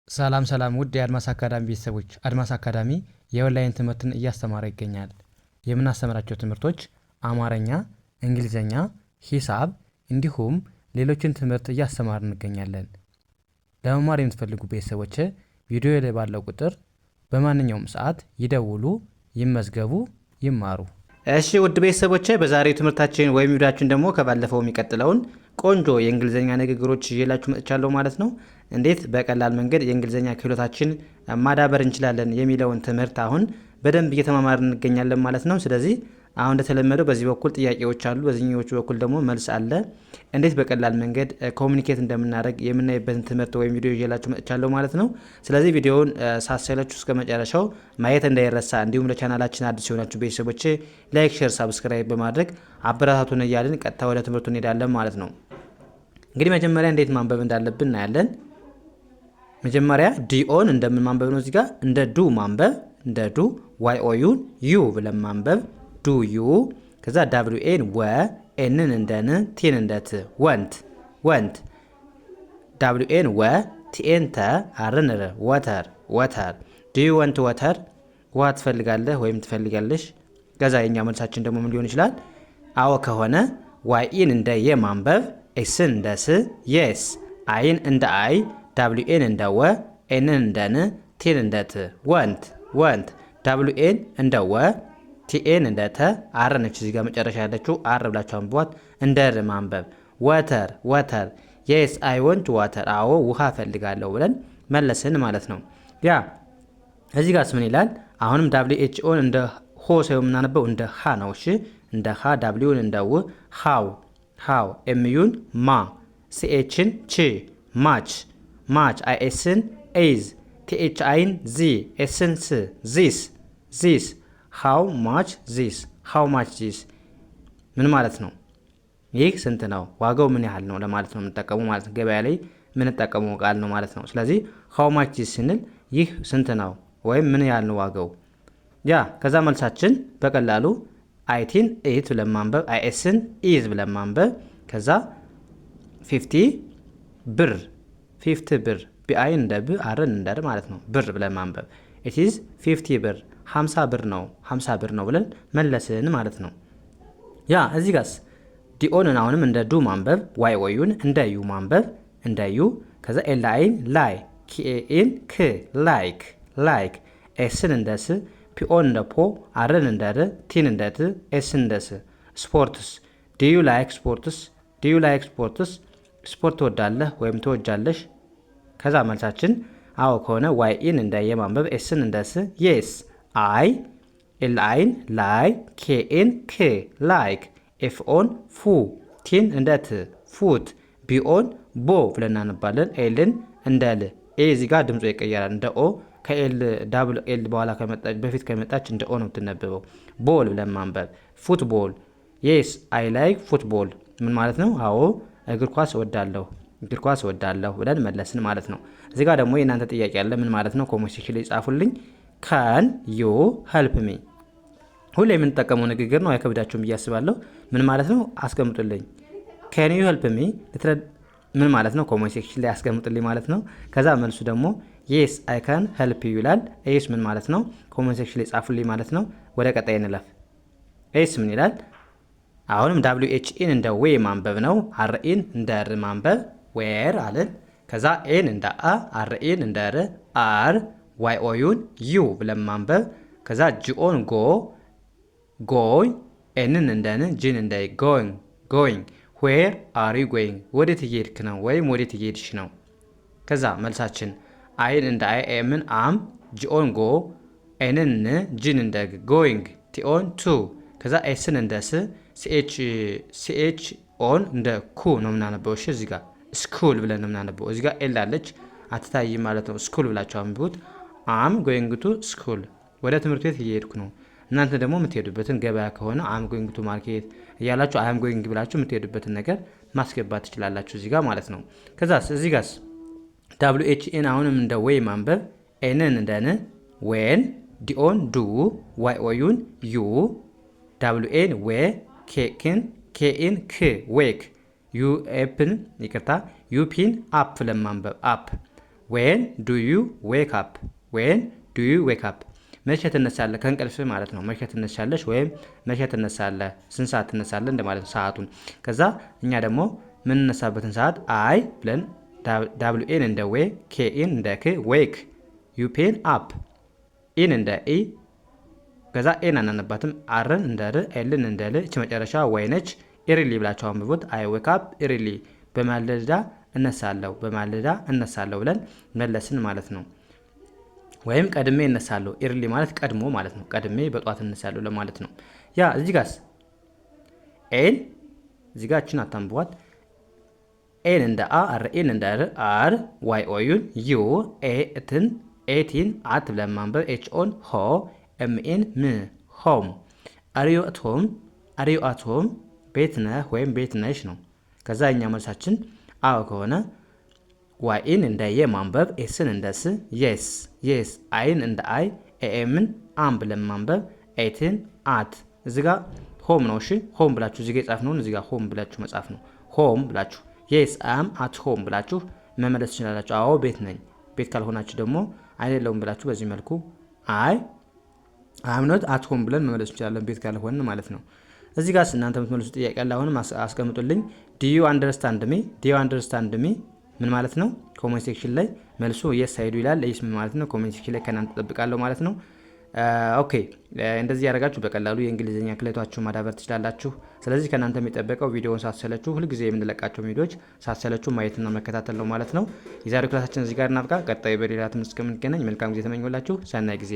ሰላም ውድ የአድማስ አካዳሚ ቤተሰቦች፣ አድማስ አካዳሚ የኦንላይን ትምህርትን እያስተማረ ይገኛል። የምናስተምራቸው ትምህርቶች አማርኛ፣ እንግሊዘኛ፣ ሂሳብ እንዲሁም ሌሎችን ትምህርት እያስተማር እንገኛለን። ለመማር የምትፈልጉ ቤተሰቦች ቪዲዮ ላይ ባለው ቁጥር በማንኛውም ሰዓት ይደውሉ፣ ይመዝገቡ፣ ይማሩ። እሺ ውድ ቤተሰቦች በዛሬው ትምህርታችን ወይም ቪዲዮአችን ደግሞ ከባለፈው የሚቀጥለውን ቆንጆ የእንግሊዘኛ ንግግሮች ይዤላችሁ መጥቻለሁ ማለት ነው። እንዴት በቀላል መንገድ የእንግሊዘኛ ክህሎታችን ማዳበር እንችላለን የሚለውን ትምህርት አሁን በደንብ እየተማማርን እንገኛለን ማለት ነው። ስለዚህ አሁን እንደተለመደው በዚህ በኩል ጥያቄዎች አሉ፣ በዚህኞቹ በኩል ደግሞ መልስ አለ። እንዴት በቀላል መንገድ ኮሙኒኬት እንደምናደርግ የምናይበትን ትምህርት ወይም ቪዲዮ ይዤላችሁ መጥቻለሁ ማለት ነው። ስለዚህ ቪዲዮውን ሳትሰለቹ እስከ መጨረሻው ማየት እንዳይረሳ፣ እንዲሁም ለቻናላችን አዲስ የሆናችሁ ቤተሰቦች ላይክ፣ ሼር፣ ሳብስክራይብ በማድረግ አበረታቱን እያልን ቀጥታ ወደ ትምህርቱ እንሄዳለን ማለት ነው። እንግዲህ መጀመሪያ እንዴት ማንበብ እንዳለብን እናያለን። መጀመሪያ ዲኦን እንደምን ማንበብ ነው። እዚህ ጋር እንደ ዱ ማንበብ፣ እንደ ዱ ዋይ ኦ ዩን ዩ ብለን ማንበብ ዱ ዩ። ከዛ ዳብሊው ኤን ወ፣ ኤንን እንደ ን፣ ቲን እንደ ት ወንት ወንት። ዳብሊው ኤን ወ፣ ቲኤን ተ፣ አርን ር ወተር ወተር። ዱ ዩ ወንት ወተር፣ ውሃ ትፈልጋለህ ወይም ትፈልጋለሽ። ከዛ የኛ መልሳችን ደግሞ ምን ሊሆን ይችላል? አዎ ከሆነ ዋይ ኢን እንደ የ ማንበብ፣ ኤስን እንደ ስ የስ፣ አይን እንደ አይ፣ ዳብሊው ኤን እንደ ወ፣ ኤንን እንደ ን፣ ቲን እንደ ት ወንት ወንት። ዳብሊው ኤን እንደ ወ፣ ቲኤን እንደ ተ፣ አር ነች እዚህ ጋር መጨረሻ ያለችው አር ብላችሁ አንብቧት። እንደ ር ማንበብ ወተር ወተር። የስ አይ ወንት ዋተር፣ አዎ ውሃ ፈልጋለሁ ብለን መለስን ማለት ነው። ያ እዚህ ጋርስ ምን ይላል? አሁንም ዳብሊው ኤች ኦን እንደ ሆ ሳይሆን የምናነበው እንደ ሃ ነው። እሺ እንደ ሃ፣ ዳብሊውን እንደ ው፣ ሃው ሃው፣ ኤምዩን ማ፣ ሲኤችን ች ማች ማች፣ አይኤስን ኤዝ፣ ቲኤች አይን ዚ፣ ኤስን ስ ዚስ ዚስ። ሃው ማች ዚስ፣ ሃው ማች ዚስ ምን ማለት ነው? ይህ ስንት ነው? ዋጋው ምን ያህል ነው ለማለት ነው የምንጠቀሙ ማለት ነው። ገበያ ላይ የምንጠቀመው ቃል ነው ማለት ነው። ስለዚህ ሃው ማች ዚስ ስንል ይህ ስንት ነው ወይም ምን ያህል ነው ዋጋው። ያ ከዛ መልሳችን በቀላሉ አይቲን ኢት ብለን ማንበብ፣ አይኤስን ኢዝ ብለን ማንበብ። ከዛ 50 ብር 50 ብር፣ ቢአይን እንደ ብ፣ አርን እንደ ር ማለት ነው። ብር ብለን ማንበብ ኢት ኢዝ 50 ብር፣ 50 ብር ነው 50 ብር ነው ብለን መለስን ማለት ነው። ያ እዚህ ጋርስ ዲኦንን አሁንም እንደ ዱ ማንበብ፣ ዋይ ኦዩን እንደ ዩ ማንበብ እንደ ዩ። ከዛ ኤል አይን ላይ፣ ኪኤን ክ ላይክ ላይክ፣ ኤስን እንደ ስ፣ ፒኦን እንደ ፖ፣ አርን እንደ ር፣ ቲን እንደ ት፣ ኤስን እንደ ስ። ስፖርትስ ዲዩ ላይክ ስፖርትስ ዲዩ ላይክ ስፖርትስ፣ ስፖርት ትወዳለህ ወይም ትወጃለሽ። ከዛ መልሳችን አዎ ከሆነ ዋይ ኢን እንደ የማንበብ፣ ኤስን እንደ ስ የስ፣ አይ፣ ኤል አይን ላይ፣ ኬኤን ክ ላይክ፣ ኤፍኦን ፉ፣ ቲን እንደ ት ፉት፣ ቢኦን ቦ ብለን እናነባለን። ኤልን እንደ ል፣ ኤ እዚህ ጋር ድምፁ ይቀየራል እንደ ኦ፣ ከኤል ዳብል ኤል በኋላ ከመጣች በፊት ከመጣች እንደ ኦ ነው የምትነበበው። ቦል ብለን ማንበብ ፉትቦል። የስ አይ ላይክ ፉትቦል ምን ማለት ነው? አዎ እግር ኳስ እወዳለሁ እግር ኳስ እወዳለሁ ብለን መለስን ማለት ነው። እዚህ ጋር ደግሞ የእናንተ ጥያቄ ያለ ምን ማለት ነው? ኮሜንት ሴክሽን ላይ ጻፉልኝ። ካን ዩ ሄልፕ ሚ ሁሌ የምንጠቀመው ንግግር ነው፣ አይከብዳችሁም ብዬ አስባለሁ። ምን ማለት ነው? አስቀምጡልኝ። ካን ዩ ሄልፕ ሚ ምን ማለት ነው? ኮሜንት ሴክሽን ላይ አስቀምጡልኝ ማለት ነው። ከዛ መልሱ ደግሞ የስ አይ ካን ሄልፕ ዩ ይላል። ኤስ ምን ማለት ነው? ኮሜንት ሴክሽን ላይ ጻፉልኝ ማለት ነው። ወደ ቀጣይ እንለፍ። ኤስ ምን ይላል? አሁንም ዳብሊው ኤች ኢን እንደ ዌ ማንበብ ነው። አር ኢን እንደ ር ማንበብ ዌር አለን። ከዛ ኤን እንደ አ፣ አር ኢን እንደ ር አር፣ ዋይ ኦ ዩን ዩ ብለን ማንበብ። ከዛ ጂኦን ጎ ጎይ፣ ኤንን እንደ ን፣ ጂን እንደ ጎይንግ ጎይንግ። ዌር አር ዩ ጎይንግ፣ ወዴት እየሄድክ ነው ወይም ወዴት እየሄድሽ ነው። ከዛ መልሳችን አይን እንደ አይ፣ ኤምን አም፣ ጂኦን ጎ፣ ኤንን ን፣ ጂን እንደ ጎይንግ፣ ቲኦን ቱ። ከዛ ኤስን እንደ ስ፣ ሲኤች ኦን እንደ ኩ ነው የምናነበው። እሺ እዚህ ጋር ስኩል ብለን ነው የምናነበው። እዚህ ጋር ኤል አለች አትታይም ማለት ነው። ስኩል ብላችሁ አንብቡት። አም ጎይንግ ቱ ስኩል፣ ወደ ትምህርት ቤት እየሄድኩ ነው። እናንተ ደግሞ የምትሄዱበትን ገበያ ከሆነ አም ጎይንግ ቱ ማርኬት እያላችሁ አም ጎይንግ ብላችሁ የምትሄዱበትን ነገር ማስገባት ትችላላችሁ እዚህ ጋር ማለት ነው። ከዛስ እዚህ ጋርስ ዳብሊው ኤች ኤን አሁንም እንደ ዌይ ማንበብ፣ ኤንን እንደ ን፣ ዌን፣ ዲኦን ዱ፣ ዋይ ኦ ዩን ዩ፣ ዳብሊው ኤን ዌ፣ ኬኢን ክ ዌክ፣ ዩኤፕን ይቅርታ ዩፒን አፕ ለማንበብ አፕ፣ ዌን ዱ ዩ ዌክ አፕ ዌን ዱ ዩ ዌክ አፕ መቼ ትነሳለህ ከእንቅልፍ ማለት ነው። መቼ ትነሳለሽ ወይም መቼ ትነሳለህ፣ ስንት ሰዓት ትነሳለህ እንደማለት ነው ሰዓቱን። ከዛ እኛ ደግሞ የምንነሳበትን ሰዓት አይ ብለን ዳብሊው ኤን እንደ ዌ፣ ኬ ኤን እንደ ክ፣ ዌክ ዩ ፔን አፕ፣ ኢን እንደ ኢ፣ ከዛ ኤን አናነባትም፣ አርን እንደ ር፣ ኤልን እንደ ል፣ እች መጨረሻ ወይ ነች። ኢሪሊ ብላችሁ አንብቡት። አይ ዌክ አፕ ኢሪሊ፣ በማለዳ እነሳለሁ፣ በማለዳ እነሳለሁ ብለን መለስን ማለት ነው። ወይም ቀድሜ እነሳለሁ። ኢርሊ ማለት ቀድሞ ማለት ነው። ቀድሜ በጧት እነሳለሁ ለማለት ነው። ያ እዚህ ጋርስ ኤን እዚህ ጋር እችን አታንብቧት። ኤን እንደ አ፣ አር ኤን እንደ ር፣ አር ዋይ ኦዩን፣ ዩ ኤትን ኤቲን አት ብለን ማንበብ፣ ኤች ኦን ሆ፣ ኤም ኤን ም ሆም። አሪዮ አት ሆም፣ አሪዮ አት ሆም ቤት ነህ ወይም ቤት ነሽ ነው። ከዛ እኛ መልሳችን አዎ ከሆነ ዋይን እንደ የ ማንበብ፣ ኤስን እንደ ስ፣ የስ የስ፣ አይን እንደ አይ፣ ኤኤምን አም ብለን ማንበብ፣ ኤትን አት። እዚ ጋ ሆም ነው። እሺ ሆም ብላችሁ እዚ ጋ የጻፍነውን እዚ ጋ ሆም ብላችሁ መጻፍ ነው። ሆም ብላችሁ የስ አም አት ሆም ብላችሁ መመለስ ትችላላችሁ። አዎ ቤት ነኝ። ቤት ካልሆናችሁ ደግሞ አይደለውም ብላችሁ በዚህ መልኩ አይ አምኖት አት ሆም ብለን መመለስ እንችላለን፣ ቤት ካልሆነ ማለት ነው። እዚ ጋር እናንተ የምትመልሱ ጥያቄ ያለ አሁንም አስቀምጡልኝ። ዲዩ አንደርስታንድ ሚ፣ ዲዩ አንደርስታንድ ሚ ምን ማለት ነው? ኮሜንት ሴክሽን ላይ መልሱ የስ ሳይዱ ይላል። ለይስ ምን ማለት ነው? ኮሜንት ሴክሽን ላይ ከእናንተ ተጠብቃለሁ ማለት ነው። ኦኬ እንደዚህ ያደርጋችሁ በቀላሉ የእንግሊዝኛ ክህሎታችሁ ማዳበር ትችላላችሁ። ስለዚህ ከእናንተ የሚጠበቀው ቪዲዮውን ሳትሰለችሁ ሁልጊዜ የምንለቃቸው ቪዲዮዎች ሳትሰለችሁ ማየትና መከታተል ነው ማለት ነው። የዛሬው ክላሳችን እዚህ ጋር እናብቃ። ቀጣይ በሌላ ትምህርት እስከምንገናኝ መልካም ጊዜ ተመኘሁላችሁ። ሰናይ ጊዜ